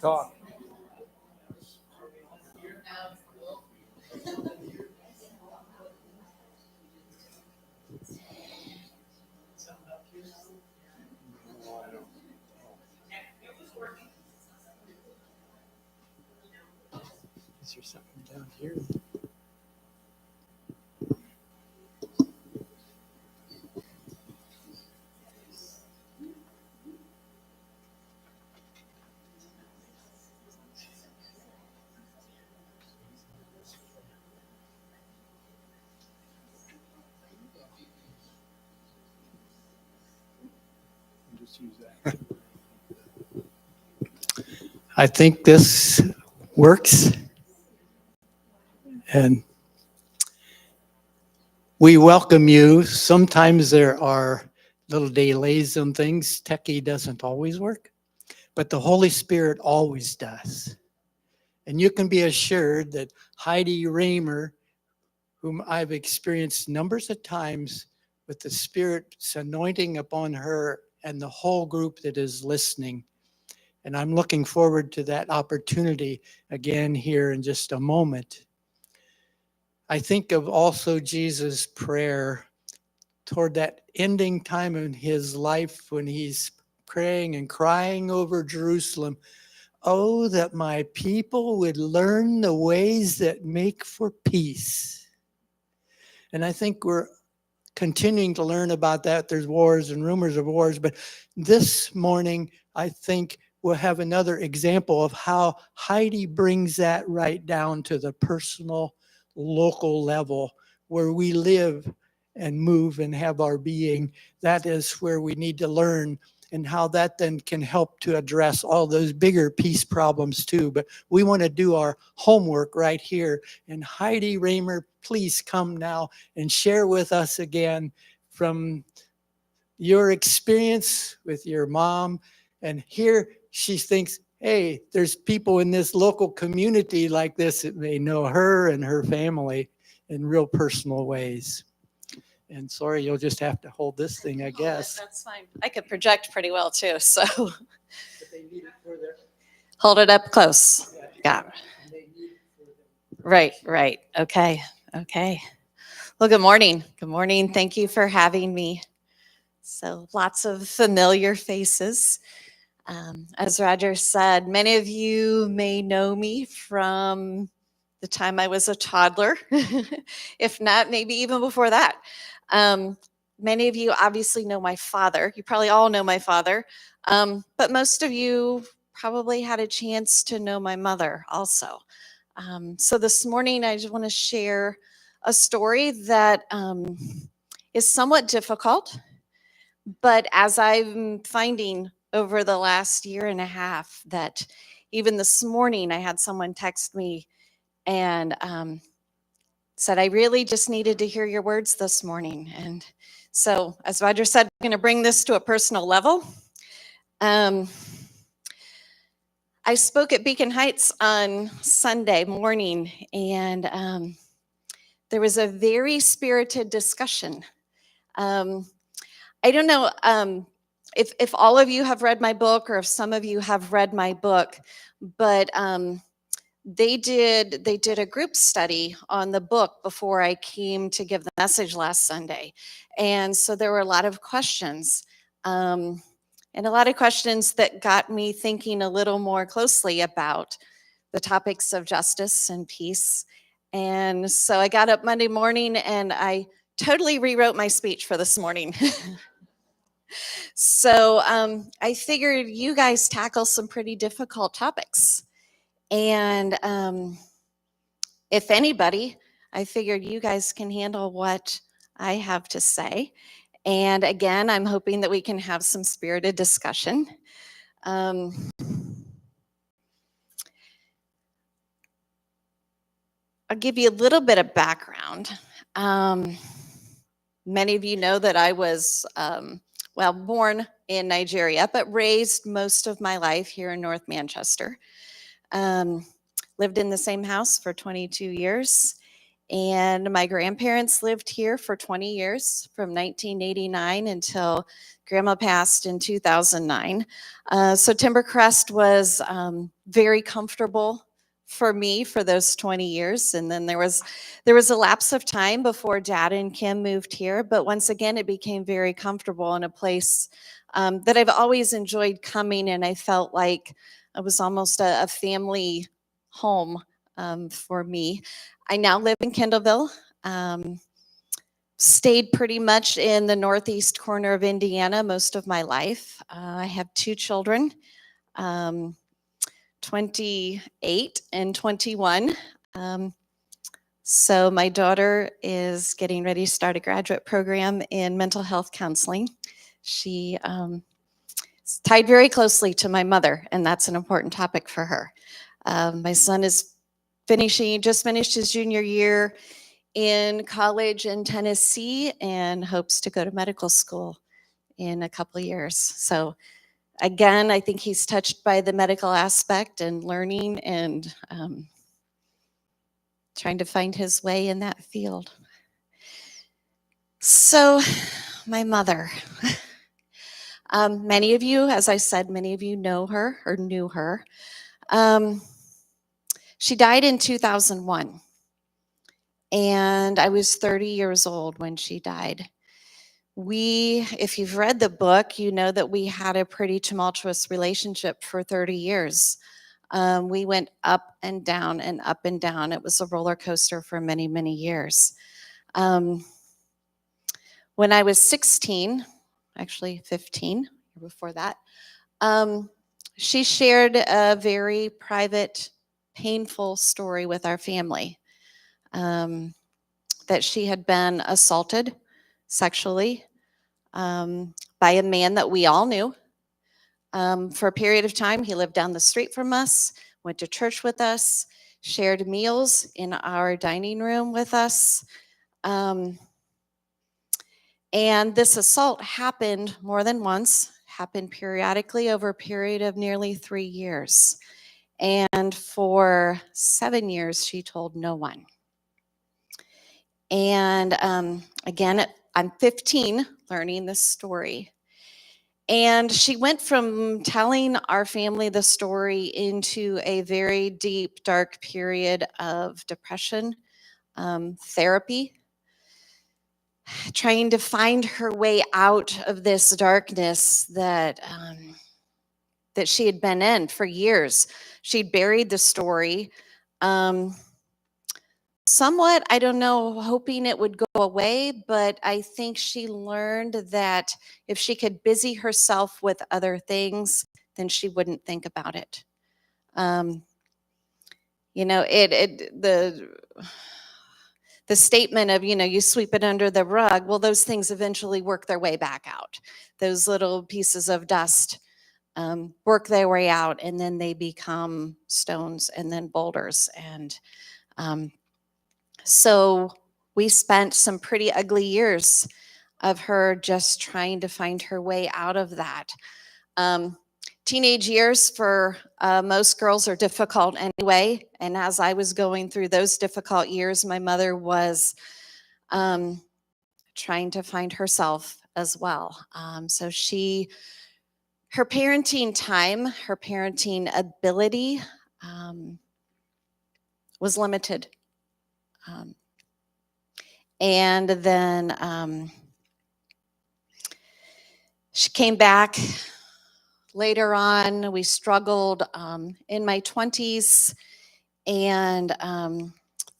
talk. Is there something down here? Just use that. I think this works. And we welcome you. Sometimes there are little delays on things. Techie doesn't always work, but the Holy Spirit always does. And you can be assured that Heidi Raymer, whom I've experienced numbers of times with the Spirit's anointing upon her and the whole group that is listening. And I'm looking forward to that opportunity again here in just a moment. I think of also Jesus' prayer toward that ending time in his life when he's praying and crying over Jerusalem. Oh, that my people would learn the ways that make for peace. And I think we're continuing to learn about that. There's wars and rumors of wars, but this morning, I think we'll have another example of how Heidi brings that right down to the personal, local level where we live and move and have our being. That is where we need to learn, and how that then can help to address all those bigger peace problems too. But we want to do our homework right here. And Heidi Raymer, please come now and share with us again from your experience with your mom. And here she thinks, hey, there's people in this local community like this that may know her and her family in real personal ways. And sorry, you'll just have to hold this thing, I guess. That's fine. I could project pretty well too, so. Hold it up close. Yeah. Right. Okay. Well, good morning. Good morning. Thank you for having me. So lots of familiar faces. As Roger said, many of you may know me from the time I was a toddler. If not, maybe even before that. Many of you obviously know my father. You probably all know my father. But most of you probably had a chance to know my mother also. So this morning, I just want to share a story that is somewhat difficult. But as I'm finding over the last year and a half, that even this morning, I had someone text me and said, I really just needed to hear your words this morning. And so, as Roger said, I'm going to bring this to a personal level. I spoke at Beacon Heights on Sunday morning, and there was a very spirited discussion. I don't know if all of you have read my book, or if some of you have read my book, but they did a group study on the book before I came to give the message last Sunday. And so there were a lot of questions, and a lot of questions that got me thinking a little more closely about the topics of justice and peace. And so I got up Monday morning and I totally rewrote my speech for this morning. So I figured you guys tackle some pretty difficult topics. And if anybody, I figured you guys can handle what I have to say. And again, I'm hoping that we can have some spirited discussion. I'll give you a little bit of background. Many of you know that I was, born in Nigeria, but raised most of my life here in North Manchester. Lived in the same house for 22 years. And my grandparents lived here for 20 years, from 1989 until Grandma passed in 2009. So Timbercrest was very comfortable for me for those 20 years. And then there was a lapse of time before Dad and Kim moved here. But once again, it became very comfortable in a place that I've always enjoyed coming. And I felt like it was almost a family home for me. I now live in Kendallville. Stayed pretty much in the northeast corner of Indiana most of my life. I have 2 children, 28 and 21. So my daughter is getting ready to start a graduate program in mental health counseling. She is tied very closely to my mother, and that's an important topic for her. My son is just finished his junior year in college in Tennessee and hopes to go to medical school in a couple of years. So again, I think he's touched by the medical aspect and learning and trying to find his way in that field. So my mother, many of you, as I said, many of you know her or knew her. She died in 2001. And I was 30 years old when she died. If you've read the book, you know that we had a pretty tumultuous relationship for 30 years. We went up and down and up and down. It was a roller coaster for many, many years. When I was 16, actually 15, before that, she shared a very private, painful story with our family. That she had been assaulted sexually by a man that we all knew. For a period of time, he lived down the street from us, went to church with us, shared meals in our dining room with us. And this assault happened more than once, happened periodically over a period of nearly 3 years. And for 7 years, she told no one. And again, I'm 15 learning this story. And she went from telling our family the story into a very deep, dark period of depression, therapy, trying to find her way out of this darkness that she had been in for years. She'd buried the story. Somewhat, I don't know, hoping it would go away, but I think she learned that if she could busy herself with other things, then she wouldn't think about it. The statement of, you sweep it under the rug, well, those things eventually work their way back out. Those little pieces of dust work their way out, and then they become stones and then boulders. And so we spent some pretty ugly years of her just trying to find her way out of that. Teenage years for most girls are difficult anyway. And as I was going through those difficult years, my mother was trying to find herself as well. So her parenting time, her parenting ability was limited. And then she came back later on. We struggled in my 20s and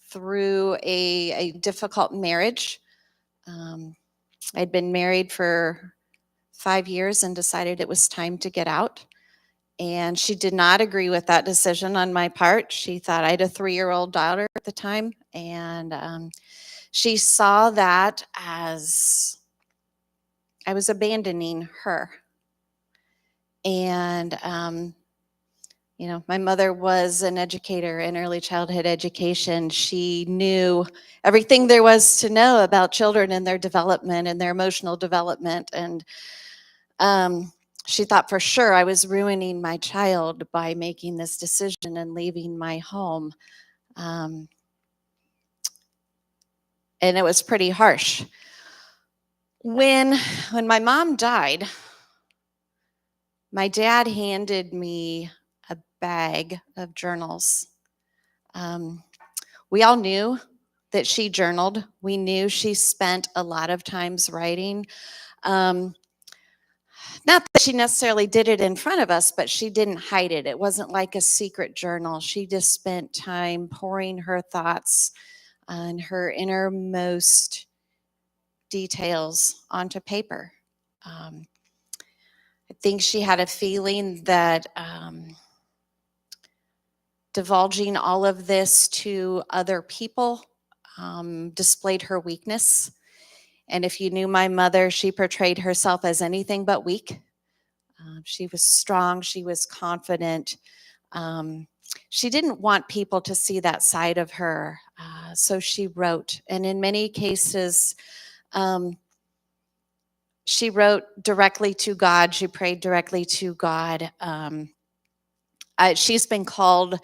through a difficult marriage. I'd been married for 5 years and decided it was time to get out. And she did not agree with that decision on my part. She thought I had a 3-year-old daughter at the time. And she saw that as I was abandoning her. And, my mother was an educator in early childhood education. She knew everything there was to know about children and their development and their emotional development. And she thought for sure I was ruining my child by making this decision and leaving my home. and it was pretty harsh. When my mom died, my dad handed me a bag of journals. We all knew that she journaled. We knew she spent a lot of times writing. Um, Not that she necessarily did it in front of us, but she didn't hide it. It wasn't like a secret journal. She just spent time pouring her thoughts and her innermost details onto paper. I think she had a feeling that divulging all of this to other people displayed her weakness. And if you knew my mother, she portrayed herself as anything but weak. She was strong, she was confident. She didn't want people to see that side of her, so she wrote. And in many cases, she wrote directly to God. She prayed directly to God. She's been called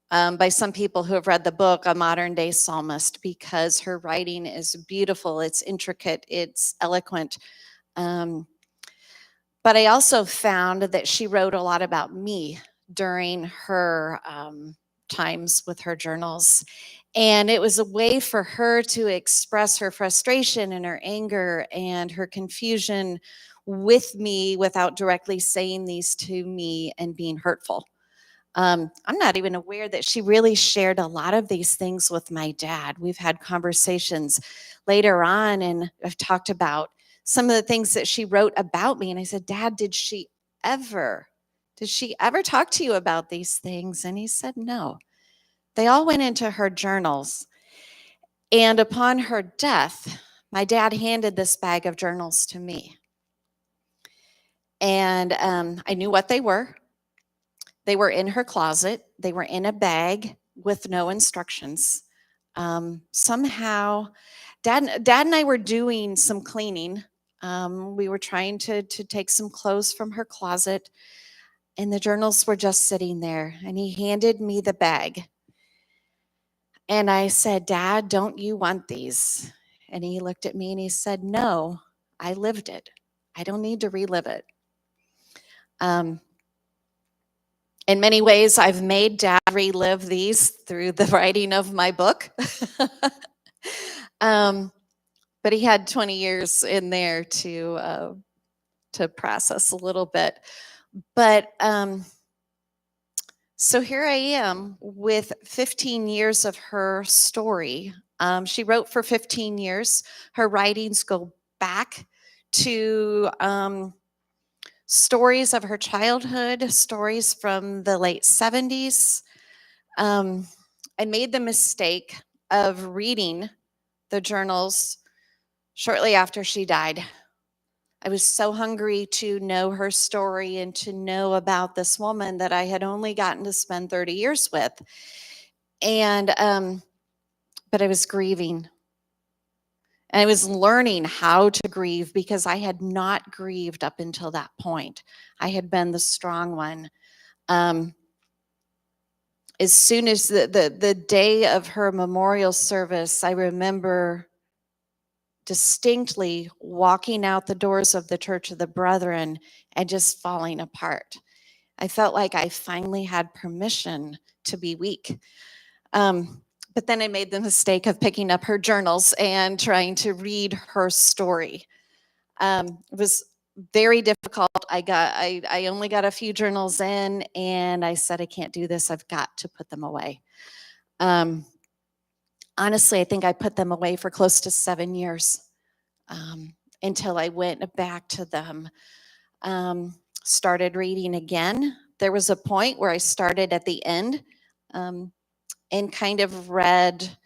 by some people who have read the book a modern day psalmist because her writing is beautiful, it's intricate, it's eloquent. But I also found that she wrote a lot about me during her times with her journals. And it was a way for her to express her frustration and her anger and her confusion with me without directly saying these to me and being hurtful. I'm not even aware that she really shared a lot of these things with my dad. We've had conversations later on, and I've talked about some of the things that she wrote about me. And I said, Dad, did she ever talk to you about these things? And he said, no. They all went into her journals. And upon her death, my dad handed this bag of journals to me. And I knew what they were. They were in her closet. They were in a bag with no instructions. Somehow, Dad and I were doing some cleaning. We were trying to take some clothes from her closet, and the journals were just sitting there. And he handed me the bag. And I said, Dad, don't you want these? And he looked at me and he said, no, I lived it. I don't need to relive it. In many ways, I've made Dad relive these through the writing of my book. But he had 20 years in there to process a little bit. But so here I am with 15 years of her story. She wrote for 15 years. Her writings go back to stories of her childhood, stories from the late 70s. I made the mistake of reading the journals shortly after she died. I was so hungry to know her story and to know about this woman that I had only gotten to spend 30 years with. And, but I was grieving. And I was learning how to grieve because I had not grieved up until that point. I had been the strong one. As soon as the day of her memorial service, I remember distinctly walking out the doors of the Church of the Brethren and just falling apart. I felt like I finally had permission to be weak. But then I made the mistake of picking up her journals and trying to read her story. It was very difficult. I only got a few journals in, and I said, I can't do this. I've got to put them away. Honestly, I think I put them away for close to 7 years until I went back to them, started reading again. There was a point where I started at the end and kind of read,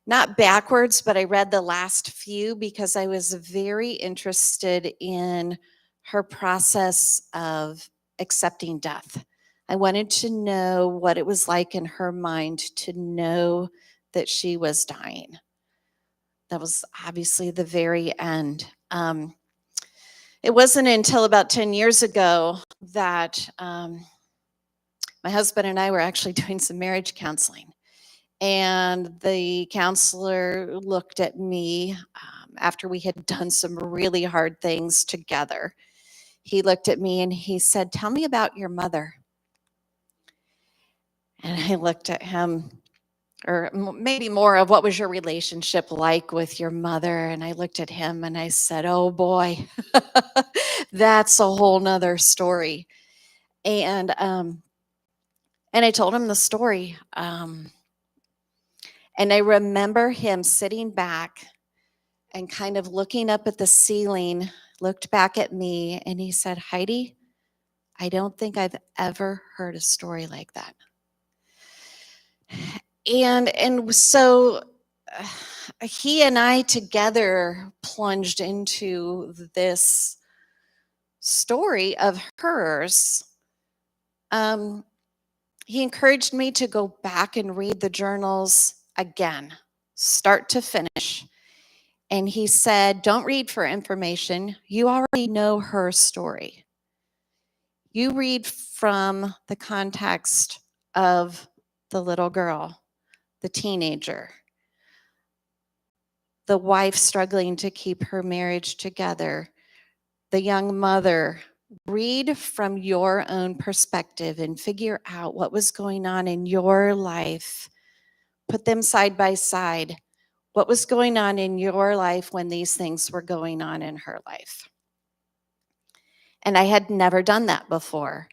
not backwards, but I read the last few because I was very interested in her process of accepting death. I wanted to know what it was like in her mind to know that she was dying. That was obviously the very end. It wasn't until about 10 years ago that my husband and I were actually doing some marriage counseling. And the counselor looked at me after we had done some really hard things together. He looked at me and he said, "Tell me about your mother." And I looked at him, or maybe more of, what was your relationship like with your mother? And I looked at him and I said, "Oh boy, that's a whole nother story." And I told him the story. And I remember him sitting back and kind of looking up at the ceiling, looked back at me, and he said, "Heidi, I don't think I've ever heard a story like that." And so he and I together plunged into this story of hers. He encouraged me to go back and read the journals again, start to finish. And he said, "Don't read for information. You already know her story. You read from the context of the little girl, the teenager, the wife struggling to keep her marriage together, the young mother. Read from your own perspective and figure out what was going on in your life. Put them side by side. What was going on in your life when these things were going on in her life?" And I had never done that before.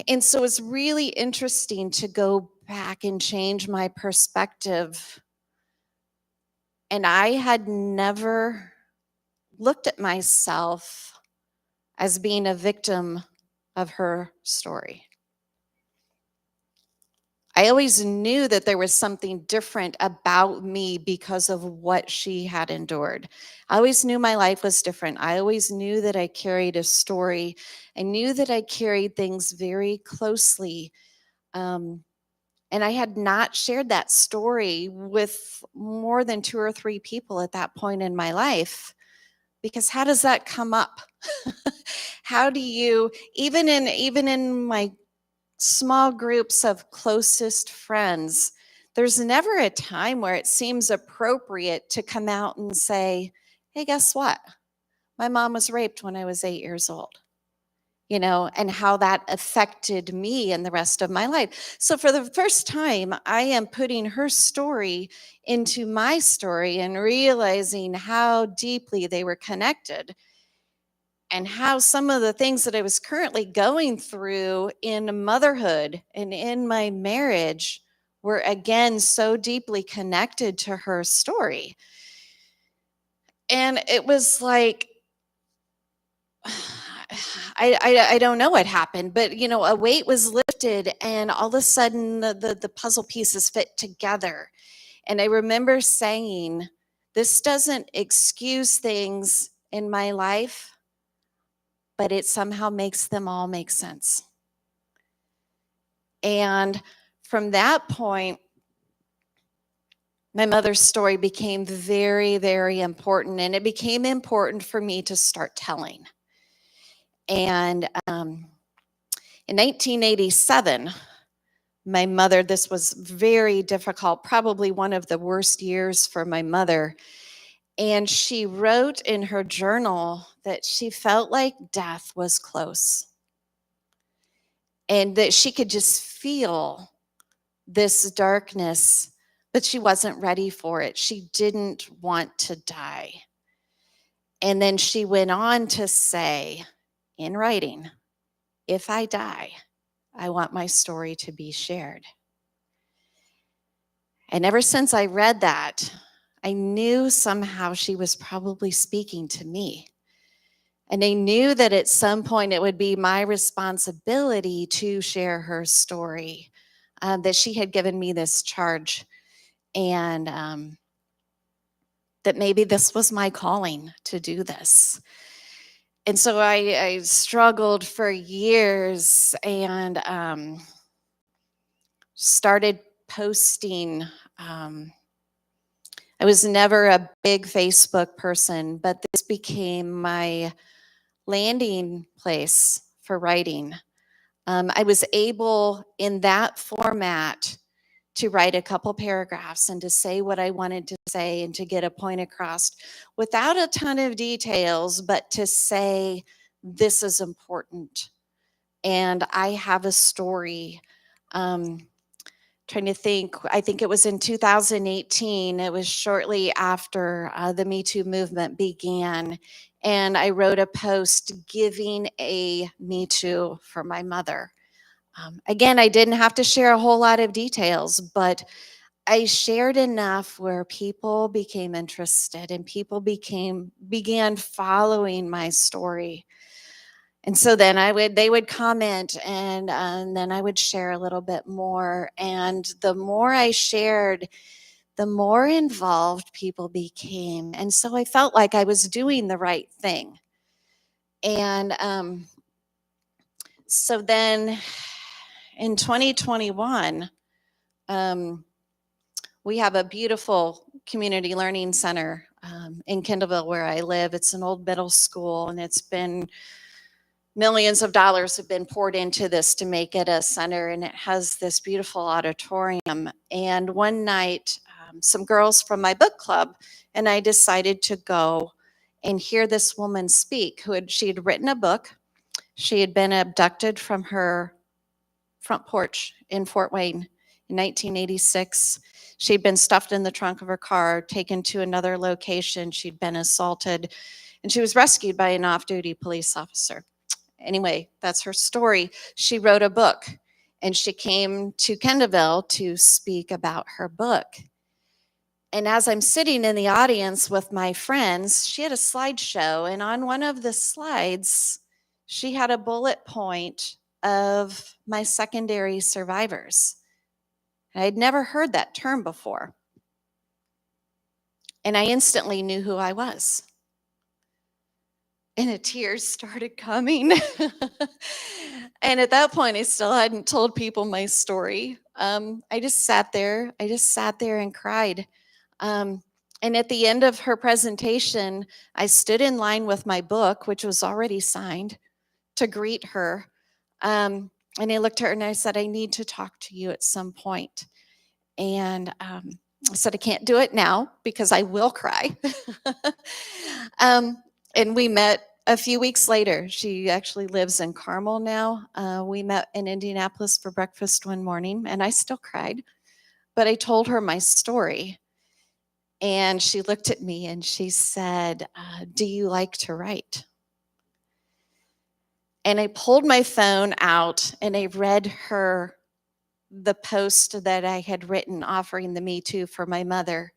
And so it's really interesting to go back and change my perspective. And I had never looked at myself as being a victim of her story. I always knew that there was something different about me because of what she had endured. I always knew my life was different. I always knew that I carried a story. I knew that I carried things very closely. And I had not shared that story with more than 2 or 3 people at that point in my life, because how does that come up? How do you, even in my small groups of closest friends, there's never a time where it seems appropriate to come out and say, "Hey, guess what? My mom was raped when I was 8 years old." And how that affected me and the rest of my life. So for the first time, I am putting her story into my story and realizing how deeply they were connected, and how some of the things that I was currently going through in motherhood and in my marriage were again so deeply connected to her story. And it was like, I don't know what happened, but a weight was lifted, and all of a sudden the puzzle pieces fit together. And I remember saying, "This doesn't excuse things in my life, but it somehow makes them all make sense." And from that point, my mother's story became very, very important, and it became important for me to start telling. And in 1987, my mother, this was very difficult, probably one of the worst years for my mother. And she wrote in her journal that she felt like death was close, and that she could just feel this darkness, but she wasn't ready for it. She didn't want to die. And then she went on to say in writing, "If I die, I want my story to be shared." And ever since I read that, I knew somehow she was probably speaking to me. And I knew that at some point it would be my responsibility to share her story, that she had given me this charge, and that maybe this was my calling to do this. And so I struggled for years, and started posting. I was never a big Facebook person, but this became my landing place for writing. I was able in that format to write a couple paragraphs and to say what I wanted to say and to get a point across without a ton of details, but to say, this is important. And I have a story. Trying to think, I think it was in 2018. It was shortly after the Me Too movement began. And I wrote a post giving a Me Too for my mother. Again, I didn't have to share a whole lot of details, but I shared enough where people became interested and people began following my story. And so then they would comment, and then I would share a little bit more. And the more I shared, the more involved people became. And so I felt like I was doing the right thing. And so then in 2021, we have a beautiful community learning center in Kendallville where I live. It's an old middle school, and it's been millions of dollars have been poured into this to make it a center, and it has this beautiful auditorium. And one night, some girls from my book club and I decided to go and hear this woman speak. She had written a book. She had been abducted from her front porch in Fort Wayne in 1986. She'd been stuffed in the trunk of her car, taken to another location. She'd been assaulted, and she was rescued by an off-duty police officer. Anyway, that's her story. She wrote a book, and she came to Kendallville to speak about her book. And as I'm sitting in the audience with my friends, she had a slideshow, and on one of the slides, she had a bullet point of my secondary survivors. I'd never heard that term before. And I instantly knew who I was. And the tears started coming. And at that point, I still hadn't told people my story. I just sat there and cried. And at the end of her presentation, I stood in line with my book, which was already signed, to greet her. And I looked at her and I said, I need to talk to you at some point. And I said, I can't do it now because I will cry. And we met a few weeks later. She actually lives in Carmel now. We met in Indianapolis for breakfast one morning, and I still cried. But I told her my story. And she looked at me and she said, do you like to write? And I pulled my phone out and I read her the post that I had written offering the Me Too for my mother.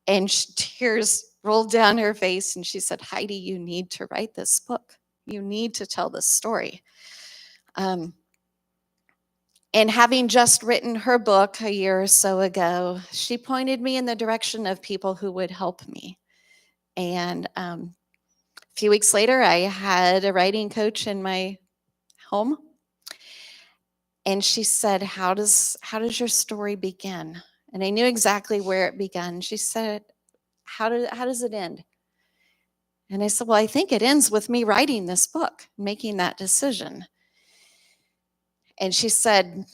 And tears rolled down her face and she said, Heidi, you need to write this book. You need to tell this story. And having just written her book a year or so ago, she pointed me in the direction of people who would help me. And a few weeks later, I had a writing coach in my home. And she said, how does your story begin? And I knew exactly where it began. She said, how does it end? And I said, well, I think it ends with me writing this book, making that decision. And she said,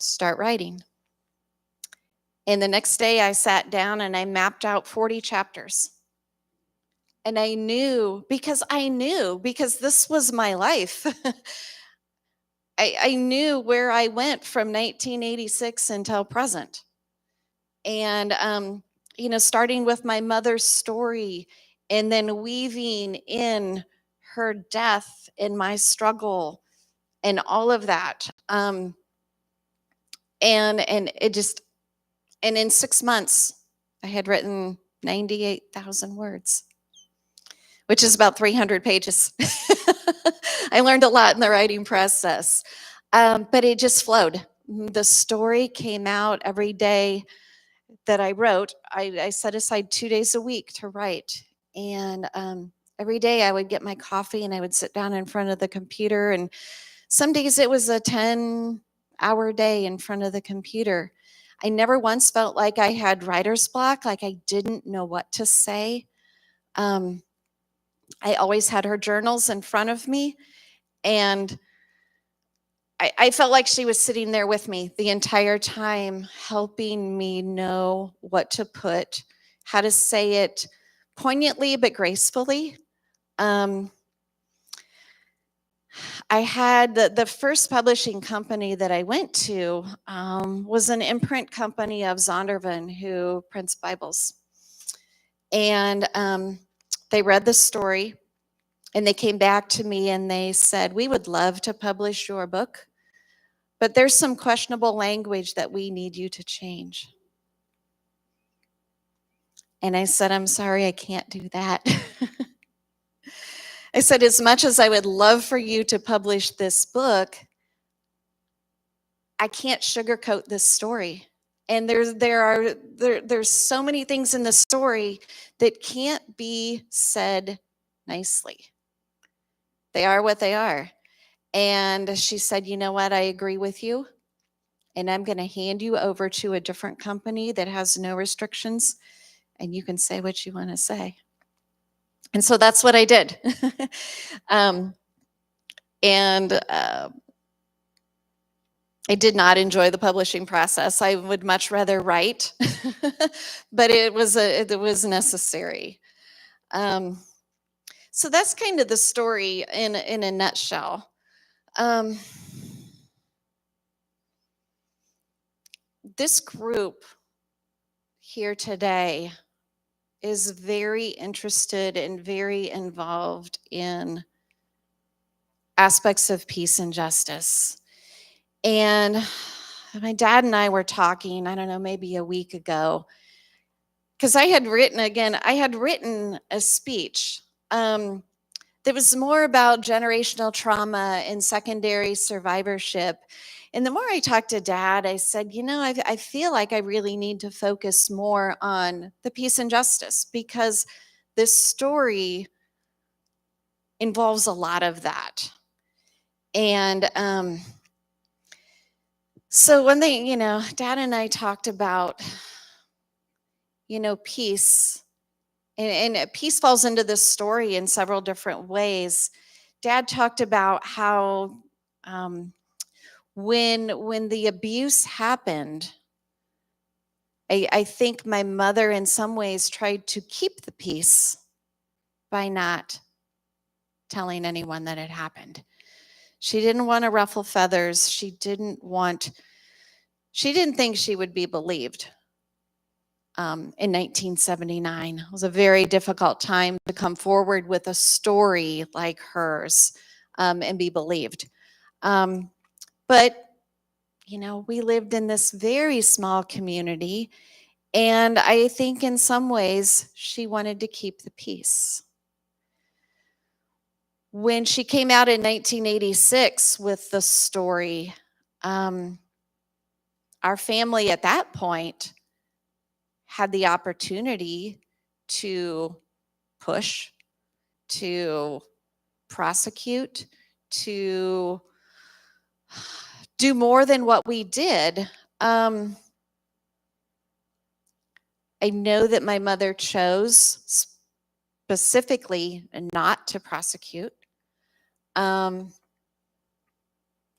start writing. And the next day I sat down and I mapped out 40 chapters. And I knew because this was my life. I knew where I went from 1986 until present. And, starting with my mother's story and then weaving in her death and my struggle and all of that. And in 6 months, I had written 98,000 words, which is about 300 pages. I learned a lot in the writing process, but it just flowed. The story came out every day that I wrote. I set aside 2 days a week to write. And every day I would get my coffee and I would sit down in front of the computer. And some days it was a 10-hour day in front of the computer. I never once felt like I had writer's block, like I didn't know what to say. I always had her journals in front of me. And I felt like she was sitting there with me the entire time, helping me know what to put, how to say it poignantly but gracefully. Um, I had the first publishing company that I went to was an imprint company of Zondervan who prints Bibles. And they read the story and they came back to me and they said, "We would love to publish your book, but there's some questionable language that we need you to change." And I said, "I'm sorry, I can't do that." I said, "As much as I would love for you to publish this book, I can't sugarcoat this story. And there's so many things in the story that can't be said nicely. They are what they are." And she said, "You know what? I agree with you. And I'm going to hand you over to a different company that has no restrictions, and you can say what you want to say." And so that's what I did. um, and I did not enjoy the publishing process. I would much rather write, but it was necessary. Um, so that's kind of the story in a nutshell. Um, this group here today is very interested and very involved in aspects of peace and justice. And my dad and I were talking, I don't know, maybe a week ago, because I had written a speech that was more about generational trauma and secondary survivorship. And the more I talked to Dad, I said, I feel like I really need to focus more on the peace and justice, because this story involves a lot of that. And so when Dad and I talked about, peace, and peace falls into this story in several different ways. Dad talked about how when the abuse happened, I think my mother in some ways tried to keep the peace by not telling anyone that it happened. She didn't want to ruffle feathers. She didn't think she would be believed. In 1979. It was a very difficult time to come forward with a story like hers and be believed. But, we lived in this very small community, and I think in some ways she wanted to keep the peace. When she came out in 1986 with the story, our family at that point had the opportunity to push, to prosecute, to do more than what we did. I know that my mother chose specifically not to prosecute.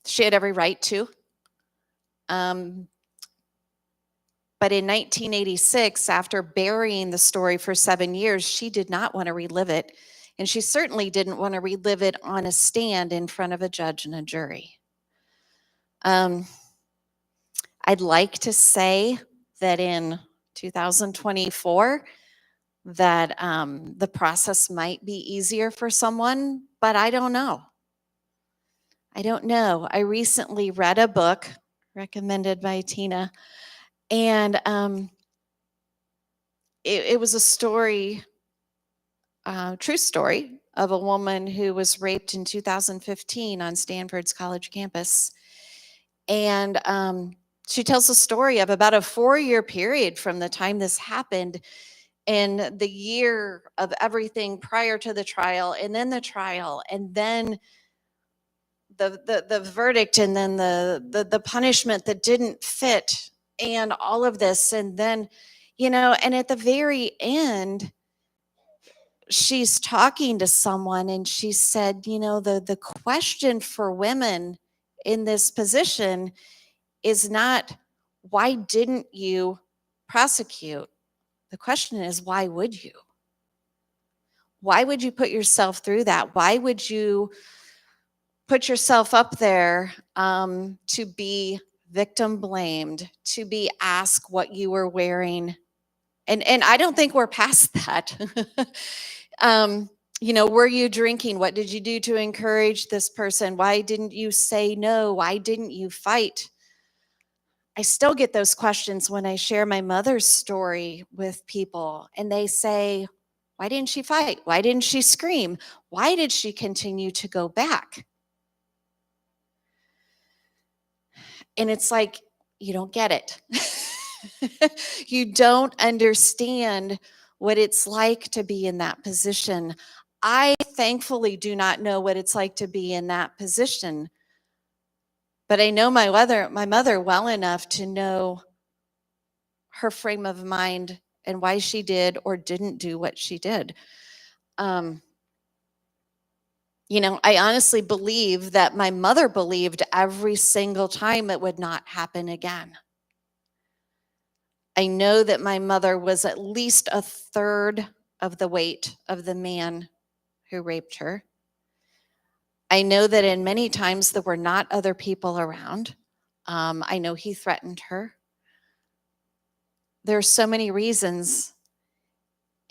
She had every right to. But in 1986, after burying the story for 7 years, she did not want to relive it. And she certainly didn't want to relive it on a stand in front of a judge and a jury. I'd like to say that in 2024, that the process might be easier for someone, but I don't know. I recently read a book recommended by Tina, and it was a story, true story, of a woman who was raped in 2015 on Stanford's college campus. And she tells a story of about a 4-year period from the time this happened, and the year of everything prior to the trial, and then the trial, and then the verdict, and then the punishment that didn't fit, and all of this. And then, and at the very end, she's talking to someone and she said, the question for women in this position is not, why didn't you prosecute? The question is, why would you? Why would you put yourself through that? Why would you put yourself up there to be victim blamed, to be asked what you were wearing? And I don't think we're past that. Were you drinking? What did you do to encourage this person? Why didn't you say no? Why didn't you fight? I still get those questions when I share my mother's story with people, and they say, why didn't she fight? Why didn't she scream? Why did she continue to go back? And it's like, you don't get it. You don't understand what it's like to be in that position. I thankfully do not know what it's like to be in that position, but I know my mother well enough to know her frame of mind and why she did or didn't do what she did. I honestly believe that my mother believed every single time it would not happen again. I know that my mother was at least a third of the weight of the man who raped her. I know that in many times there were not other people around. I know he threatened her. There are so many reasons.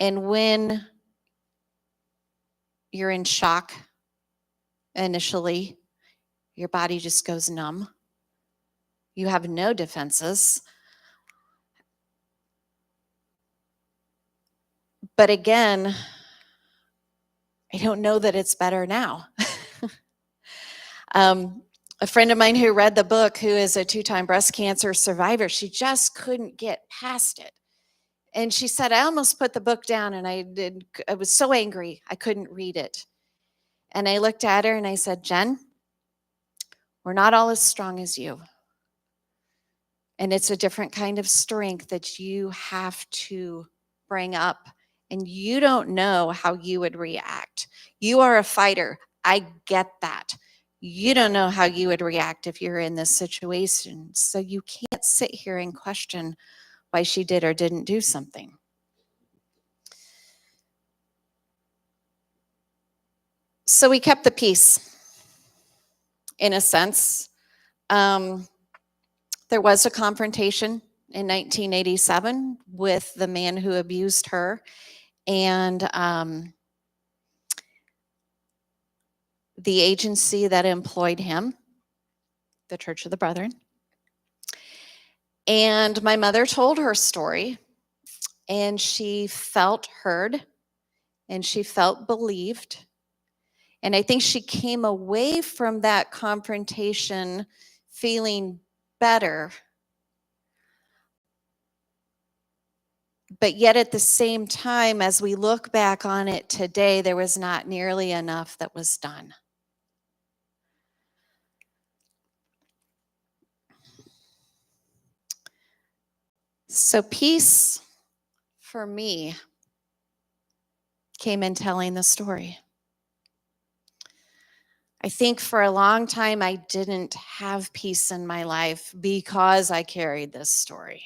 And when you're in shock initially, your body just goes numb. You have no defenses. But again, I don't know that it's better now. A friend of mine who read the book, who is a 2-time breast cancer survivor, she just couldn't get past it. And she said, I almost put the book down, and I was so angry I couldn't read it. And I looked at her and I said, Jen, we're not all as strong as you. And it's a different kind of strength that you have to bring up. And you don't know how you would react. You are a fighter. I get that. You don't know how you would react if you're in this situation. So you can't sit here and question why she did or didn't do something. So we kept the peace, in a sense. There was a confrontation in 1987 with the man who abused her. And the agency that employed him, the Church of the Brethren. And my mother told her story, and she felt heard, and she felt believed. And I think she came away from that confrontation feeling better. But yet at the same time, as we look back on it today, there was not nearly enough that was done. So peace for me came in telling the story. I think for a long time I didn't have peace in my life because I carried this story.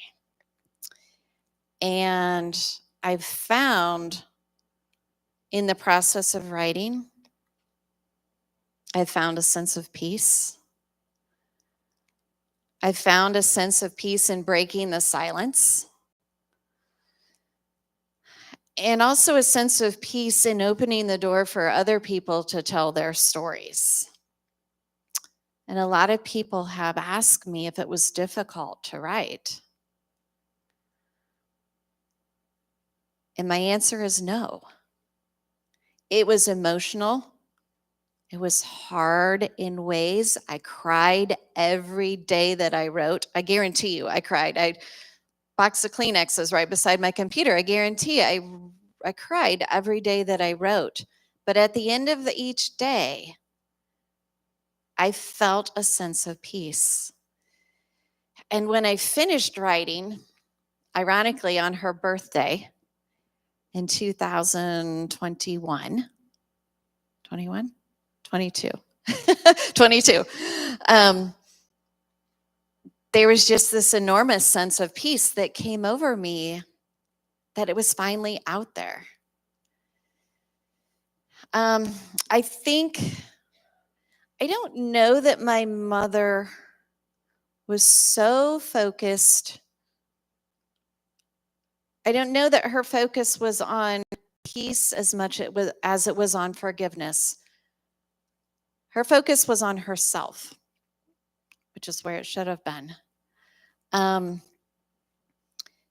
And I've found in the process of writing, I've found a sense of peace. I've found a sense of peace in breaking the silence. And also a sense of peace in opening the door for other people to tell their stories. And a lot of people have asked me if it was difficult to write. And my answer is no. It was emotional. It was hard in ways. I cried every day that I wrote. I guarantee you I cried. I box of Kleenexes right beside my computer. I guarantee I cried every day that I wrote. But at the end of each day, I felt a sense of peace. And when I finished writing, ironically on her birthday in 2021, 22, 22. There was just this enormous sense of peace that came over me, that it was finally out there. I think, I don't know that my mother was so focused. I don't know that her focus was on peace as much as it was on forgiveness. Her focus was on herself, which is where it should have been.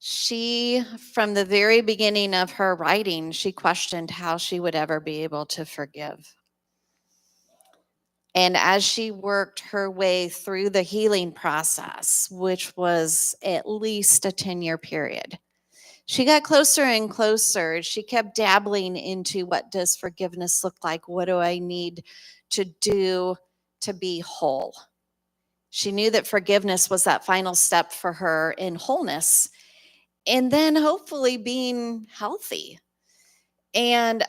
She, from the very beginning of her writing, she questioned how she would ever be able to forgive. And as she worked her way through the healing process, which was at least a 10-year period, she got closer and closer. She kept dabbling into, what does forgiveness look like? What do I need to do to be whole? She knew that forgiveness was that final step for her in wholeness, and then hopefully being healthy. And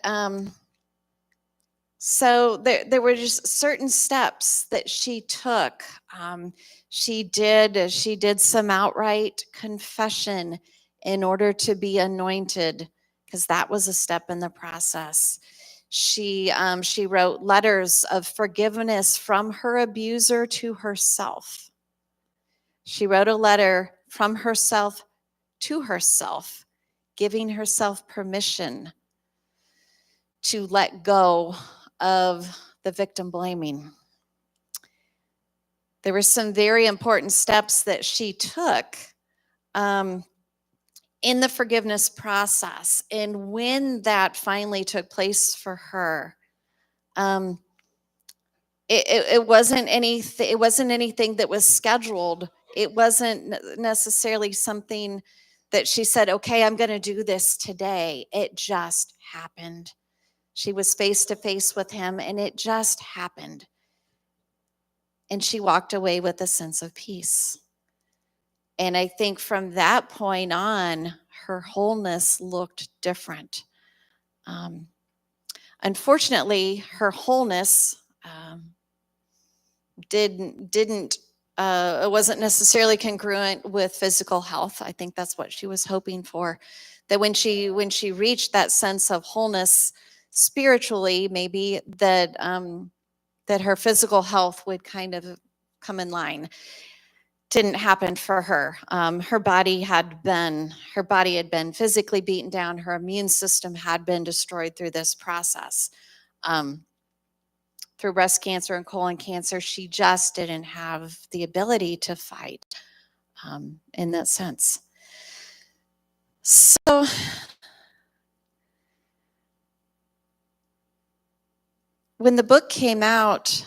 so there were just certain steps that she took. She did some outright confession in order to be anointed, because that was a step in the process. She wrote letters of forgiveness from her abuser to herself. She wrote a letter from herself to herself, giving herself permission to let go of the victim blaming. There were some very important steps that she took in the forgiveness process. And when that finally took place for her, it wasn't anything that was scheduled. It wasn't necessarily something that she said, okay, I'm going to do this today. It just happened. She was face to face with him, and it just happened. And she walked away with a sense of peace. And I think from that point on, her wholeness looked different. Unfortunately, her wholeness it wasn't necessarily congruent with physical health. I think that's what she was hoping for. That when she reached that sense of wholeness spiritually, maybe that her physical health would kind of come in line. Didn't happen for her. Her body had been physically beaten down. Her immune system had been destroyed through this process. Through breast cancer and colon cancer, she just didn't have the ability to fight in that sense. So when the book came out,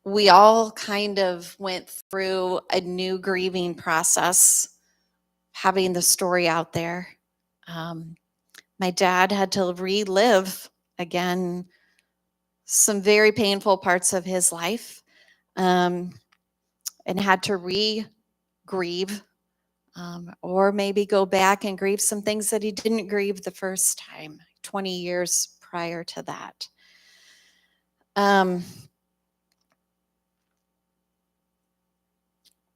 we all kind of went through a new grieving process, having the story out there. My dad had to relive again some very painful parts of his life, and had to re-grieve, or maybe go back and grieve some things that he didn't grieve the first time, 20 years prior to that.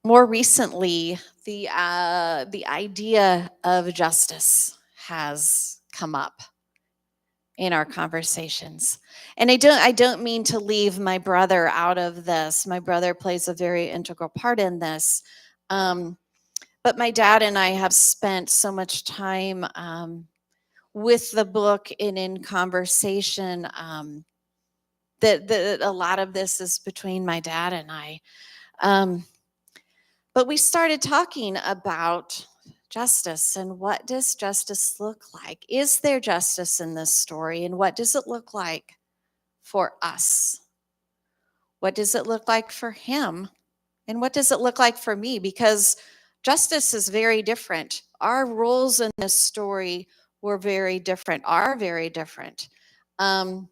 More recently, the idea of justice has come up in our conversations. And I don't mean to leave my brother out of this. My brother plays a very integral part in this. But my dad and I have spent so much time with the book and in conversation that a lot of this is between my dad and I. But we started talking about justice and what does justice look like? Is there justice in this story? And what does it look like for us? What does it look like for him? And what does it look like for me? Because justice is very different. Our roles in this story are very different. And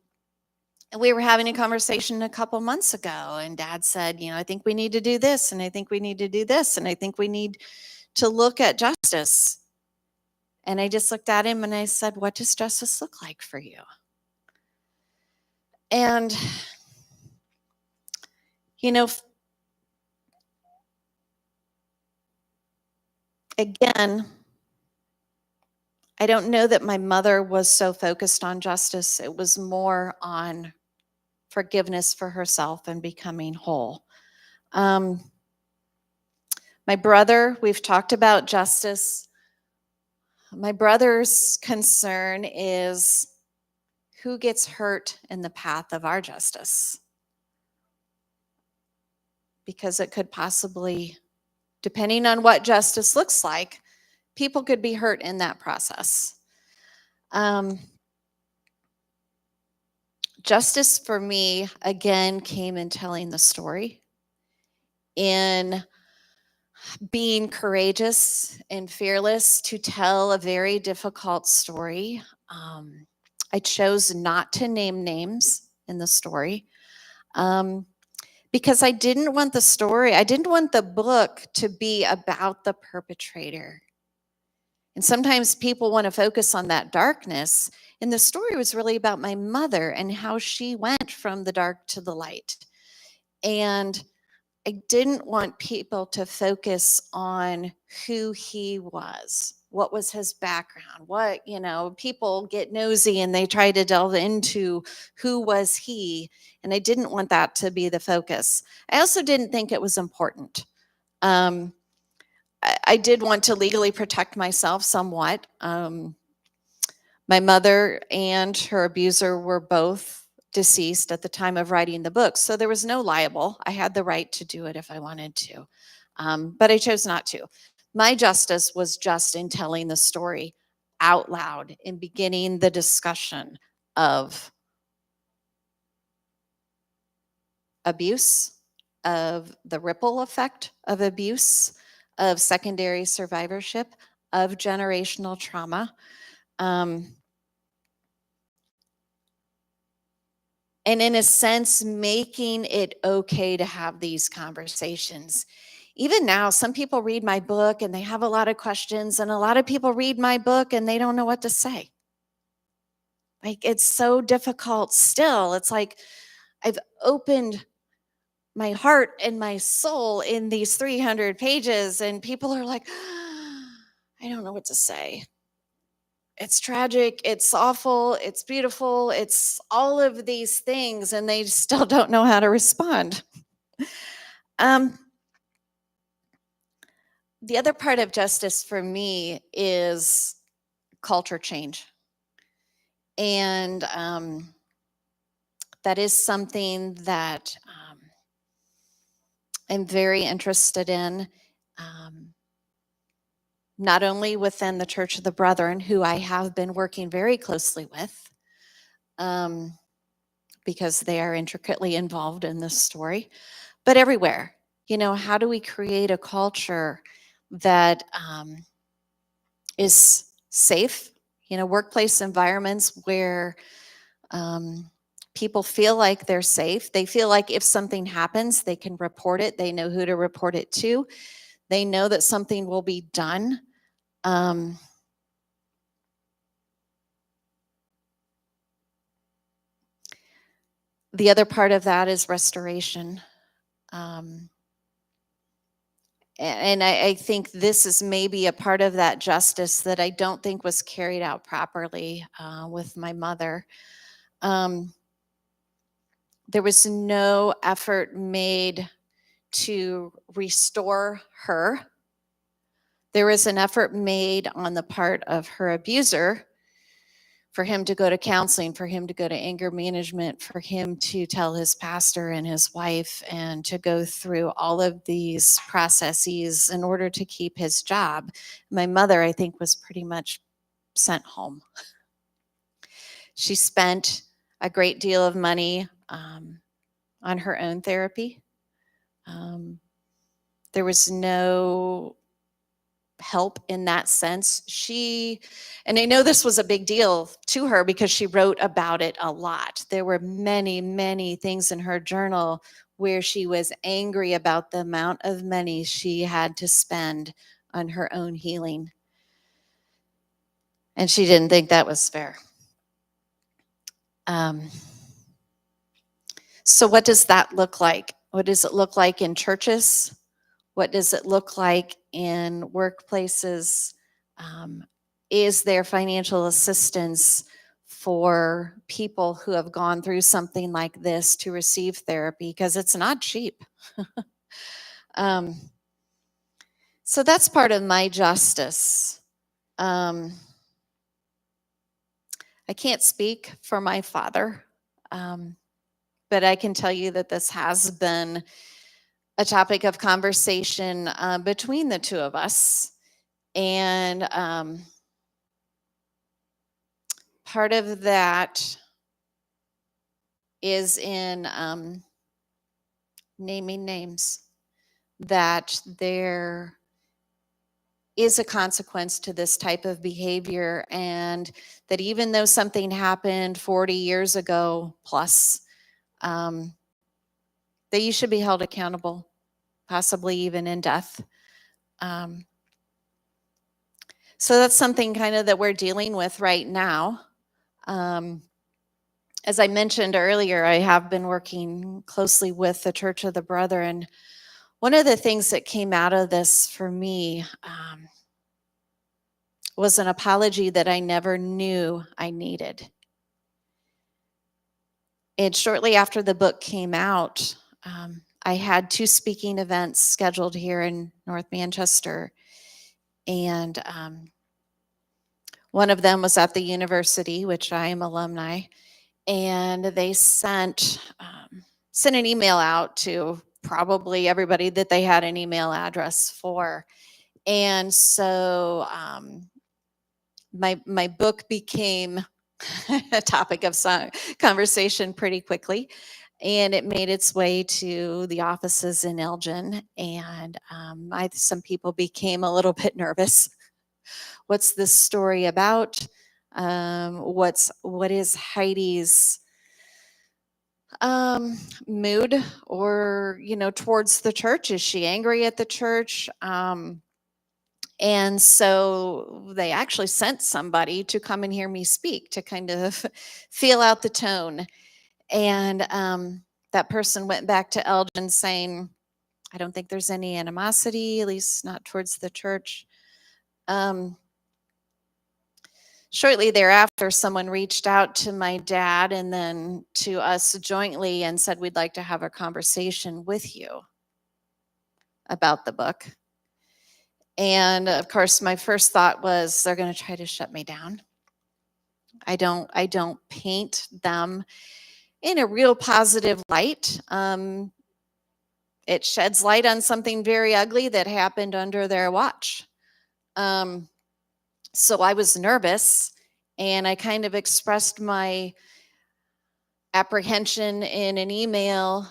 we were having a conversation a couple months ago, and Dad said, I think we need to do this, and I think we need to do this, and I think we need to look at justice. And I just looked at him and I said, what does justice look like for you? And, you know, again, I don't know that my mother was so focused on justice. It was more on forgiveness for herself and becoming whole. My brother, we've talked about justice. My brother's concern is who gets hurt in the path of our justice, because it could possibly, depending on what justice looks like, people could be hurt in that process. Justice for me, again, came in telling the story, in being courageous and fearless to tell a very difficult story. I chose not to name names in the story because I didn't want the book to be about the perpetrator. And sometimes people want to focus on that darkness. And the story was really about my mother and how she went from the dark to the light. And I didn't want people to focus on who he was. What was his background? What, people get nosy and they try to delve into who was he. And I didn't want that to be the focus. I also didn't think it was important. I did want to legally protect myself somewhat. My mother and her abuser were both deceased at the time of writing the book, so there was no liable. I had the right to do it if I wanted to, but I chose not to. My justice was just in telling the story out loud, in beginning the discussion of abuse, of the ripple effect of abuse, of secondary survivorship, of generational trauma. And in a sense, making it okay to have these conversations. Even now, some people read my book and they have a lot of questions, and a lot of people read my book and they don't know what to say. Like, it's so difficult still. It's like I've opened my heart and my soul in these 300 pages, and people are like, I don't know what to say. It's tragic, it's awful, it's beautiful, it's all of these things, and they still don't know how to respond. The other part of justice for me is culture change. And that is something that I'm very interested in. Not only within the Church of the Brethren, who I have been working very closely with, because they are intricately involved in this story, but everywhere. How do we create a culture that is safe? Workplace environments where people feel like they're safe. They feel like if something happens, they can report it. They know who to report it to. They know that something will be done. The other part of that is restoration. And I think this is maybe a part of that justice that I don't think was carried out properly with my mother. There was no effort made to restore her. There was an effort made on the part of her abuser for him to go to counseling, for him to go to anger management, for him to tell his pastor and his wife, and to go through all of these processes in order to keep his job. My mother, I think, was pretty much sent home. She spent a great deal of money on her own therapy. There was no help in that sense. And I know this was a big deal to her because she wrote about it a lot. There were many, many things in her journal where she was angry about the amount of money she had to spend on her own healing. And she didn't think that was fair. Um, so what does that look like? What does it look like in churches? What does it look like in workplaces? Is there financial assistance for people who have gone through something like this to receive therapy? Because it's not cheap. um, so that's part of my justice. I can't speak for my father, but I can tell you that this has been a topic of conversation between the two of us. And part of that is in naming names, that there is a consequence to this type of behavior, and that even though something happened 40 years ago plus, that you should be held accountable, possibly even in death. So that's something kind of that we're dealing with right now. As I mentioned earlier, I have been working closely with the Church of the Brethren. One of the things that came out of this for me was an apology that I never knew I needed. And shortly after the book came out, I had 2 speaking events scheduled here in North Manchester. And one of them was at the university, which I am alumni. And they sent an email out to probably everybody that they had an email address for. And so my book became a topic of conversation pretty quickly, and it made its way to the offices in Elgin. And some people became a little bit nervous. What's this story about? What is Heidi's mood, or towards the church? Is she angry at the church? And so they actually sent somebody to come and hear me speak to kind of feel out the tone. And that person went back to Elgin saying, I don't think there's any animosity, at least not towards the church. Shortly thereafter, someone reached out to my dad and then to us jointly and said, we'd like to have a conversation with you about the book. And of course, my first thought was, they're going to try to shut me down. I don't paint them in a real positive light. It sheds light on something very ugly that happened under their watch. So I was nervous, and I kind of expressed my apprehension in an email.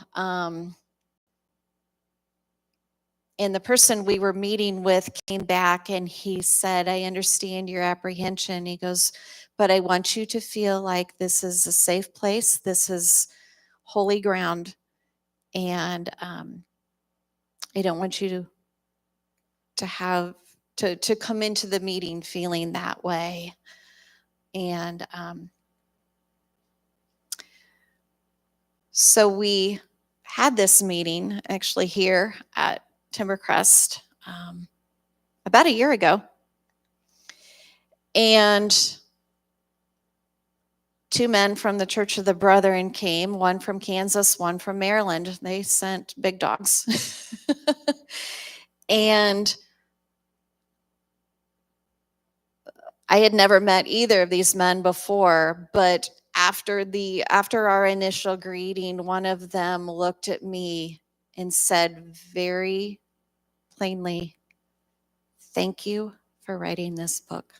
And the person we were meeting with came back and he said, I understand your apprehension. He goes, but I want you to feel like this is a safe place. This is holy ground. And I don't want you to have to come into the meeting feeling that way. And so we had this meeting actually here at Timbercrest about a year ago. And 2 men from the Church of the Brethren came, one from Kansas, one from Maryland. They sent big dogs. And I had never met either of these men before, but after our initial greeting, one of them looked at me and said very plainly, thank you for writing this book.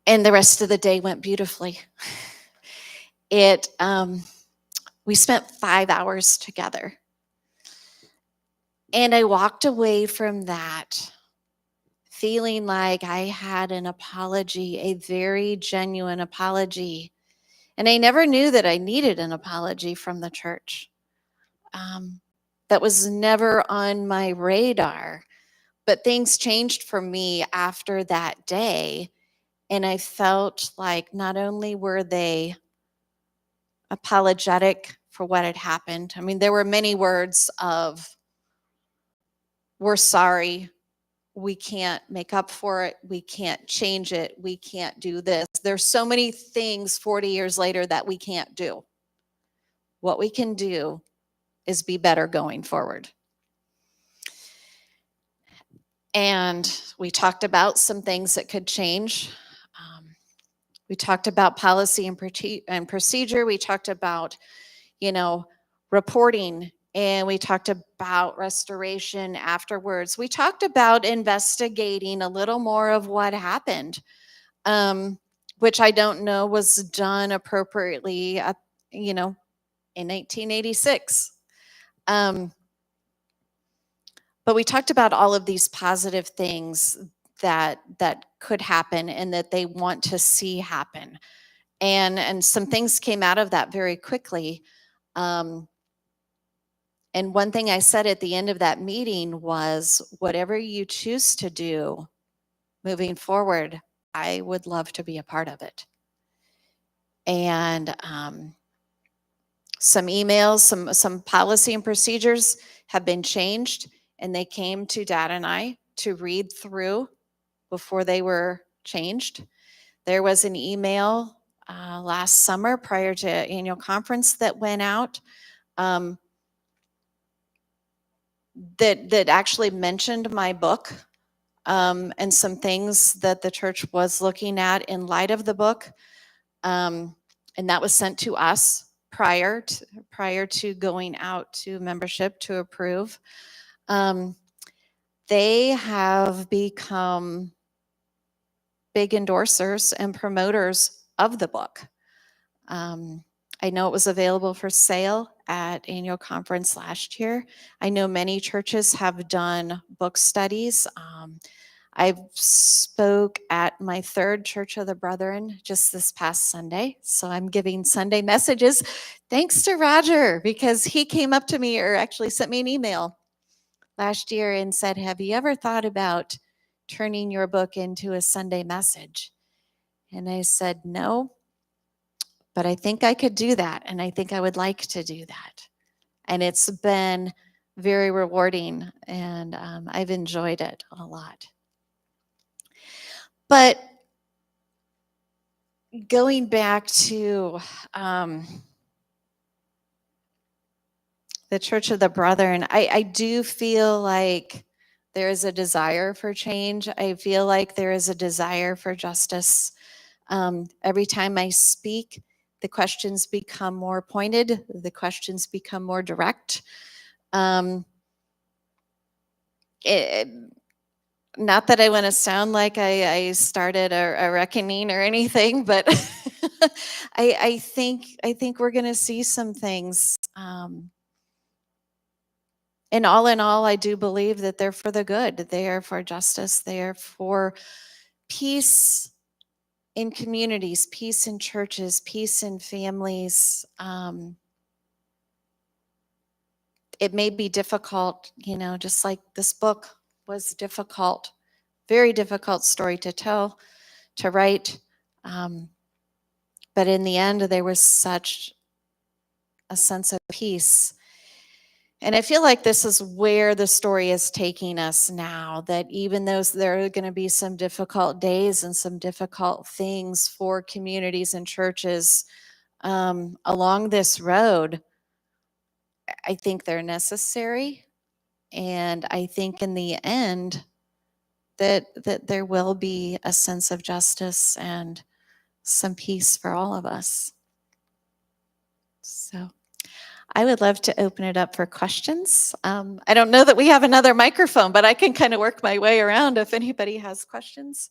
And the rest of the day went beautifully. We spent 5 hours together. And I walked away from that feeling like I had an apology, a very genuine apology. And I never knew that I needed an apology from the church. That was never on my radar. But things changed for me after that day. And I felt like not only were they apologetic for what had happened, I mean, there were many words of, we're sorry, we can't make up for it, we can't change it, we can't do this. There's so many things 40 years later that we can't do. What we can do is be better going forward. And we talked about some things that could change. We talked about policy and procedure. We talked about, reporting, and we talked about restoration afterwards. We talked about investigating a little more of what happened, which I don't know was done appropriately, in 1986. But we talked about all of these positive things that could happen and that they want to see happen. And some things came out of that very quickly. And one thing I said at the end of that meeting was, whatever you choose to do moving forward, I would love to be a part of it. And some emails, some policy and procedures have been changed, and they came to Dad and I to read through before they were changed. There was an email last summer prior to annual conference that went out that actually mentioned my book and some things that the church was looking at in light of the book. And that was sent to us prior to going out to membership to approve. They have become big endorsers and promoters of the book. I know it was available for sale at annual conference last year. I know many churches have done book studies. I spoke at my third Church of the Brethren just this past Sunday. So I'm giving Sunday messages thanks to Roger, because he came up to me, or actually sent me an email last year and said, have you ever thought about turning your book into a Sunday message? And I said, no, but I think I could do that. And I think I would like to do that. And it's been very rewarding, and I've enjoyed it a lot. But going back to the Church of the Brethren, I do feel like there is a desire for change. I feel like there is a desire for justice. Every time I speak, the questions become more pointed, the questions become more direct. Not that I want to sound like I started a reckoning or anything, but I think we're going to see some things. And in all, I do believe that they're for the good. They are for justice. They are for peace in communities, peace in churches, peace in families. It may be difficult, just like this book was difficult, very difficult story to tell, to write. But in the end, there was such a sense of peace. And I feel like this is where the story is taking us now, that even though there are going to be some difficult days and some difficult things for communities and churches along this road, I think they're necessary. And I think in the end that there will be a sense of justice and some peace for all of us. So I would love to open it up for questions. I don't know that we have another microphone, but I can kind of work my way around if anybody has questions.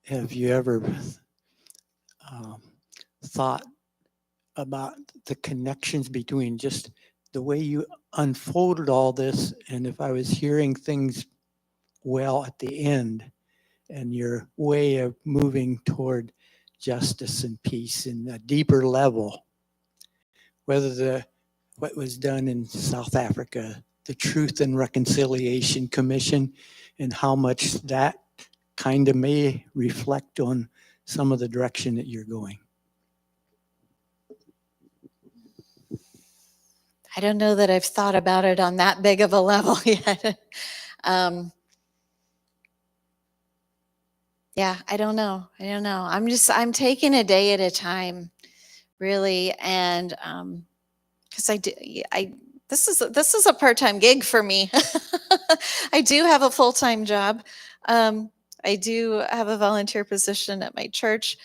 Have you ever thought about the connections between just the way you unfolded all this, and if I was hearing things well at the end, and your way of moving toward justice and peace in a deeper level. Whether what was done in South Africa, the Truth and Reconciliation Commission, and how much that kind of may reflect on some of the direction that you're going. I don't know that I've thought about it on that big of a level yet. Yeah, I don't know. I'm taking a day at a time, really. And because this is a part-time gig for me. I do have a full-time job. I do have a volunteer position at my church.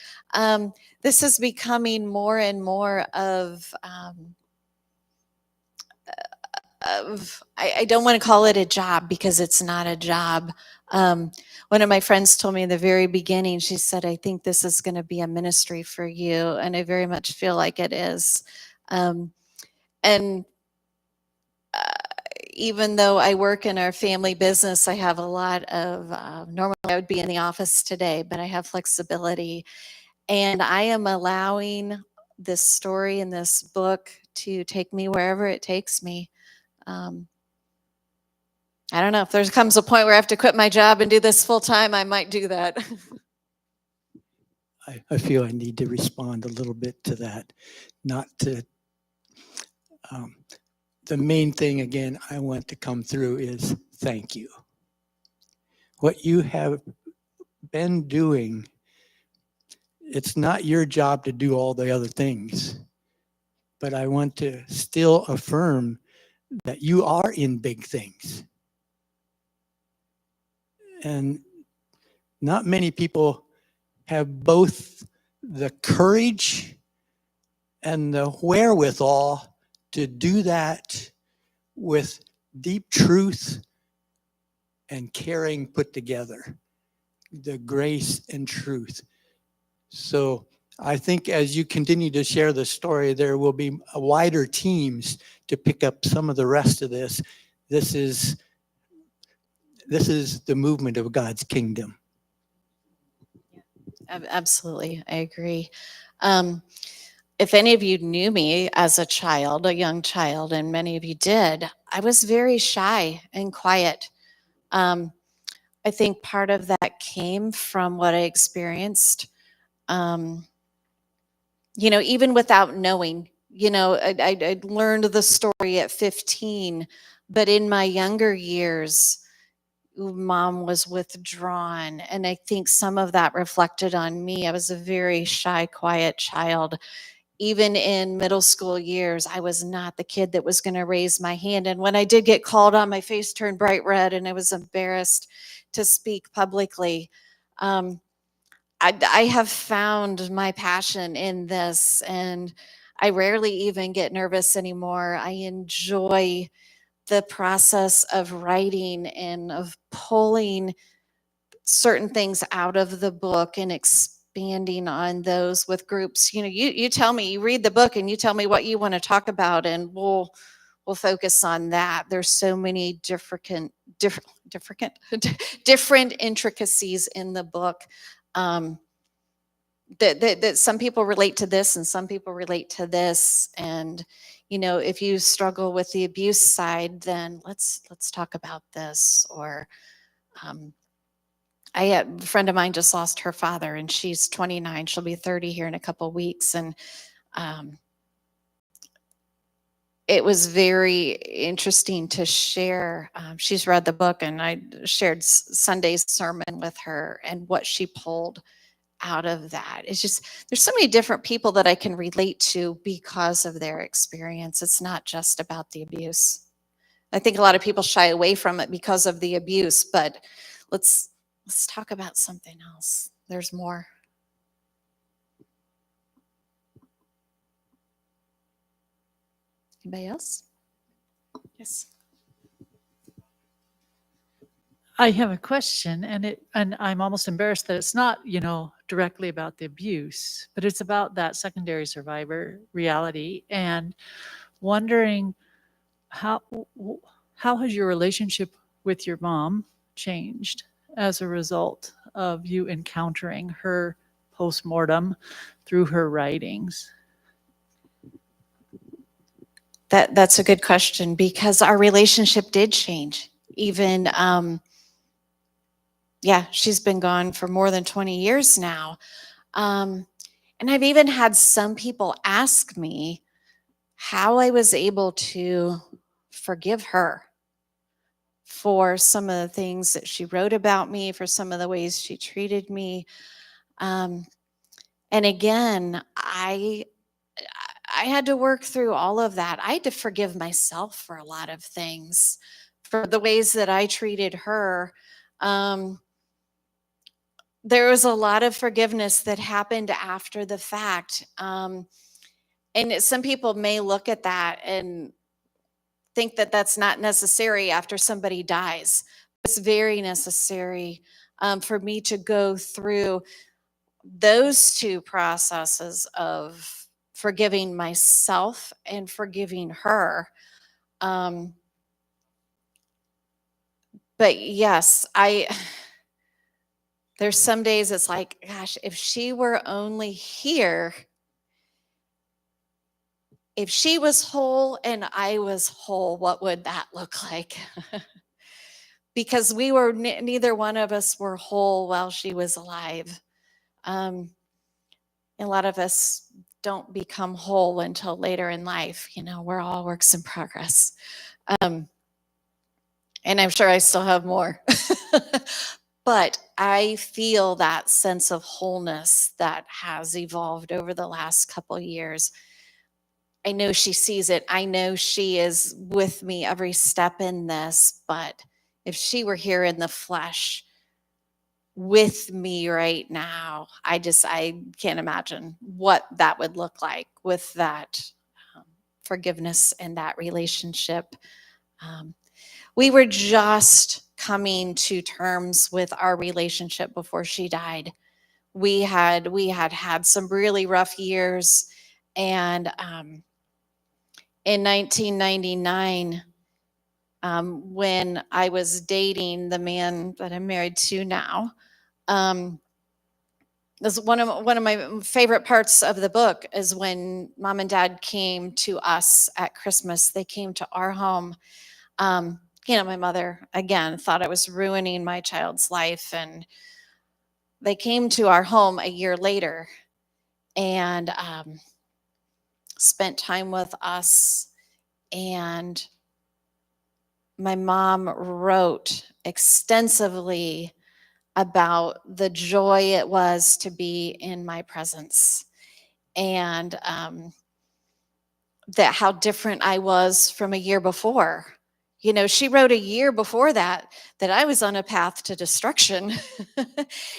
This is becoming more and more of I don't want to call it a job because it's not a job. One of my friends told me in the very beginning, she said, I think this is going to be a ministry for you. And I very much feel like it is. And even though I work in our family business, I have a lot of, normally I would be in the office today, but I have flexibility. And I am allowing this story in this book to take me wherever it takes me. I don't know if there comes a point where I have to quit my job and do this full time, I might do that. I feel I need to respond a little bit to that. Not to, the main thing again I want to come through is thank you. What you have been doing, it's not your job to do all the other things, but I want to still affirm that you are in big things. And not many people have both the courage and the wherewithal to do that with deep truth and caring put together, the grace and truth. So I think as you continue to share the story, there will be wider teams to pick up some of the rest of this. This is the movement of God's kingdom. Absolutely, I agree. If any of you knew me as a child, a young child, and many of you did, I was very shy and quiet. I think part of that came from what I experienced. Even without knowing, I learned the story at 15, but in my younger years, mom was withdrawn. And I think some of that reflected on me. I was a very shy, quiet child. Even in middle school years, I was not the kid that was going to raise my hand. And when I did get called on, my face turned bright red and I was embarrassed to speak publicly. I have found my passion in this, and I rarely even get nervous anymore. I enjoy the process of writing and of pulling certain things out of the book and expanding on those with groups. You tell me, you read the book and you tell me what you want to talk about, and we'll focus on that. There's so many different intricacies in the book. That some people relate to this and some people relate to this. And if you struggle with the abuse side, then let's talk about this. Or a friend of mine just lost her father, and she's 29. She'll be 30 here in a couple of weeks. And it was very interesting to share. She's read the book, and I shared Sunday's sermon with her and what she pulled out of that. It's just, there's so many different people that I can relate to because of their experience. It's not just about the abuse. I think a lot of people shy away from it because of the abuse, but let's talk about something else. There's more. Anybody else? Yes. I have a question, and I'm almost embarrassed that it's not, directly about the abuse, but it's about that secondary survivor reality, and wondering how has your relationship with your mom changed as a result of you encountering her postmortem through her writings? That's a good question, because our relationship did change. Even, she's been gone for more than 20 years now. And I've even had some people ask me how I was able to forgive her for some of the things that she wrote about me, for some of the ways she treated me. And again, I had to work through all of that. I had to forgive myself for a lot of things, for the ways that I treated her. There was a lot of forgiveness that happened after the fact. And some people may look at that and think that that's not necessary after somebody dies. It's very necessary for me to go through those two processes of forgiving myself and forgiving her. But yes, there's some days it's like, gosh, if she were only here, if she was whole and I was whole, what would that look like? Because we were, neither one of us were whole while she was alive. A lot of us don't become whole until later in life. We're all works in progress. And I'm sure I still have more. But I feel that sense of wholeness that has evolved over the last couple of years. I know she sees it. I know she is with me every step in this, but if she were here in the flesh with me right now, I can't imagine what that would look like with that forgiveness and that relationship. We were just coming to terms with our relationship before she died. We had some really rough years, and in 1999, when I was dating the man that I'm married to now, this one of my favorite parts of the book is when Mom and Dad came to us at Christmas. They came to our home. My mother, again, thought I was ruining my child's life, and they came to our home a year later and spent time with us. And my mom wrote extensively about the joy it was to be in my presence, and that how different I was from a year before. She wrote a year before that I was on a path to destruction.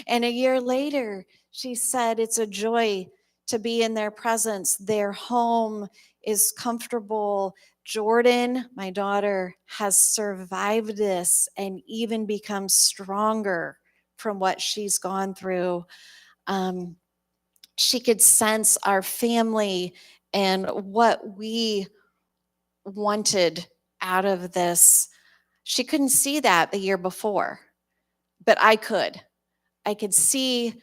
And a year later, she said, it's a joy to be in their presence. Their home is comfortable. Jordan, my daughter, has survived this and even become stronger from what she's gone through. She could sense our family and what we wanted out of this. She couldn't see that the year before, but I could. I could see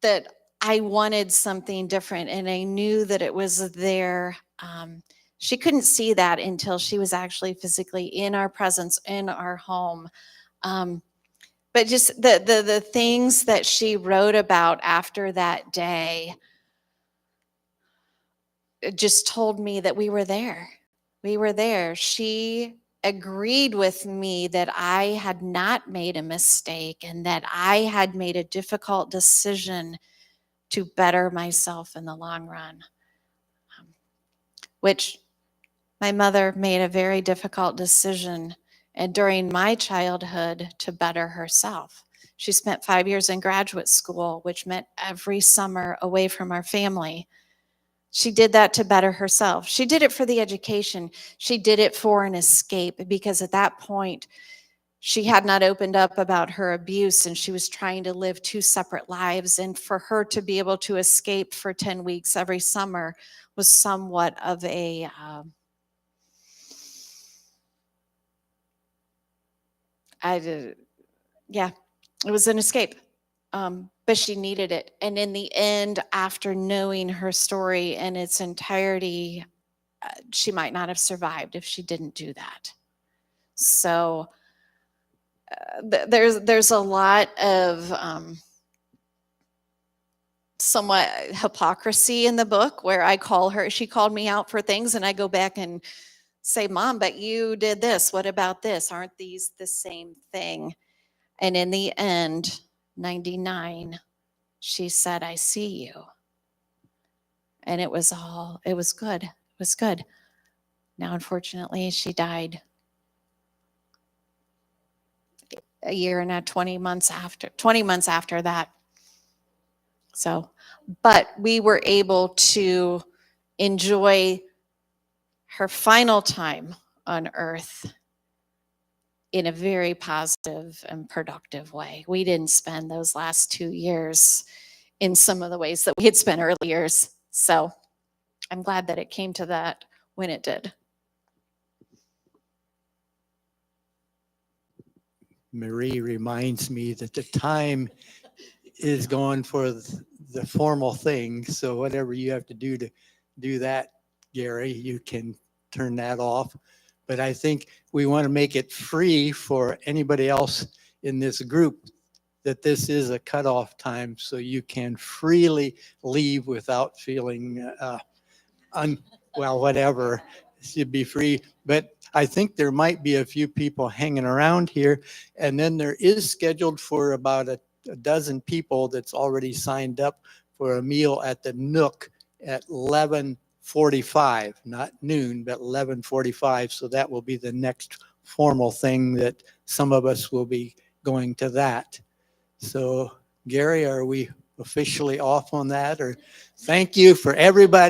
that I wanted something different, and I knew that it was there. She couldn't see that until she was actually physically in our presence, in our home. But just the things that she wrote about after that day, it just told me that we were there. We were there. She agreed with me that I had not made a mistake and that I had made a difficult decision to better myself in the long run, which my mother made a very difficult decision and during my childhood to better herself. She spent 5 years in graduate school, which meant every summer away from our family. She did that to better herself. She did it for the education. She did it for an escape, because at that point, she had not opened up about her abuse and she was trying to live two separate lives. And for her to be able to escape for 10 weeks every summer was somewhat of a Yeah, it was an escape. But she needed it. And in the end, after knowing her story in its entirety, she might not have survived if she didn't do that. So there's a lot of somewhat hypocrisy in the book where I call her, she called me out for things, and I go back and say, Mom, but you did this. What about this? Aren't these the same thing? And in the end, 99, she said, I see you. And it was good. It was good. Now, unfortunately, she died a year and 20 months after that. So, but we were able to enjoy her final time on earth in a very positive and productive way. We didn't spend those last 2 years in some of the ways that we had spent early years. So I'm glad that it came to that when it did. Marie reminds me that the time is going for the formal thing. So whatever you have to do that, Gary, you can turn that off. But I think we want to make it free for anybody else in this group that this is a cutoff time, so you can freely leave without feeling well, whatever. It should be free. But I think there might be a few people hanging around here, and then there is scheduled for about a dozen people that's already signed up for a meal at the Nook at 11:45, not noon, but 11:45. So that will be the next formal thing that some of us will be going to that. So Gary, are we officially off on that? Or thank you for everybody.